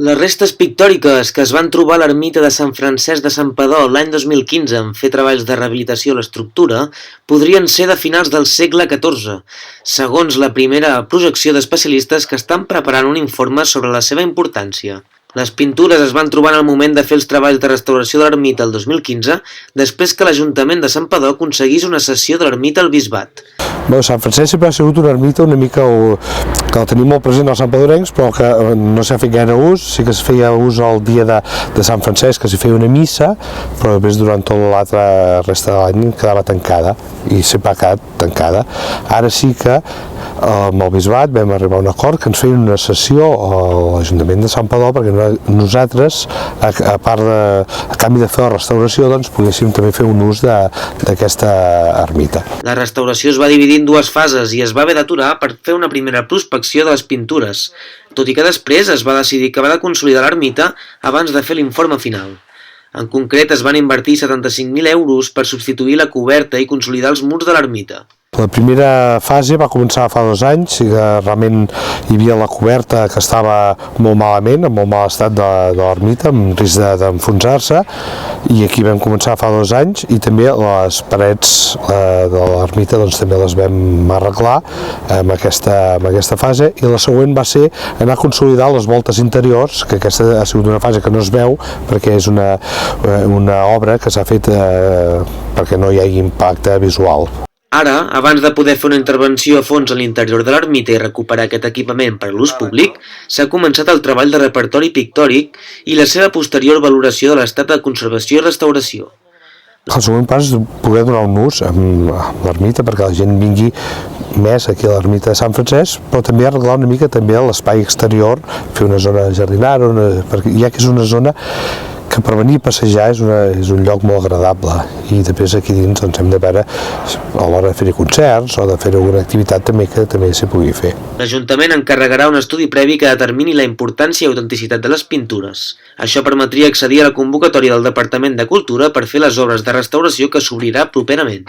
Les restes pictòriques que es van trobar a l'ermita de Sant Francesc de Santpedor l'any 2015 en fer treballs de rehabilitació a l'estructura podrien ser de finals del segle XIV, segons la primera projecció d'especialistes que estan preparant un informe sobre la seva importància. Les pintures es van trobar en el moment de fer els treballs de restauració de l'ermita el 2015, després que l'Ajuntament de Santpedor aconseguís una cessió de l'ermita al bisbat. Bé, Sant Francesc sempre ha sigut una ermita una mica que el tenim molt present als santpedorencs, però que no s'ha fet gaire ús. Sí que es feia ús el dia de Sant Francesc, que s'hi feia una missa, però després durant tota l'altra resta de l'any quedava tancada, i sempre ha quedat tancada. Ara sí que amb el bisbat vam arribar a un acord que ens feien una sessió a l'Ajuntament de Santpedor perquè nosaltres, a canvi de fer la restauració, doncs poguéssim també fer un ús d'aquesta ermita. La restauració es va dividir en dues fases i es va haver d'aturar per fer una primera prospecció de les pintures, tot i que després es va decidir que va de consolidar l'ermita abans de fer l'informe final. En concret, es van invertir 75.000 euros per substituir la coberta i consolidar els murs de l'ermita. La primera fase va començar fa 2 anys, i que realment hi havia la coberta que estava molt malament, en molt mal estat de l'ermita, amb risc d'enfonsar-se, i aquí vam començar fa 2 anys, i també les parets de l'ermita doncs, també les vam arreglar amb aquesta fase, i la següent va ser anar a consolidar les voltes interiors, que aquesta ha sigut una fase que no es veu, perquè és una obra que s'ha fet perquè no hi hagi impacte visual. Ara, abans de poder fer una intervenció a fons a l'interior de l'ermita i recuperar aquest equipament per a l'ús públic, s'ha començat el treball de repertori pictòric i la seva posterior valoració de l'estat de conservació i restauració. El següent pas és poder donar un ús a l'ermita perquè la gent vingui més aquí a l'ermita de Sant Francesc, però també arreglar una mica també l'espai exterior, fer una zona jardinara, perquè ja que és una zona que per venir a passejar és un lloc molt agradable, i després aquí dins doncs, hem de veure a l'hora de fer concerts o de fer alguna activitat també que també s'hi pugui fer. L'Ajuntament encarregarà un estudi previ que determini la importància i autenticitat de les pintures. Això permetria accedir a la convocatòria del Departament de Cultura per fer les obres de restauració que s'obrirà properament.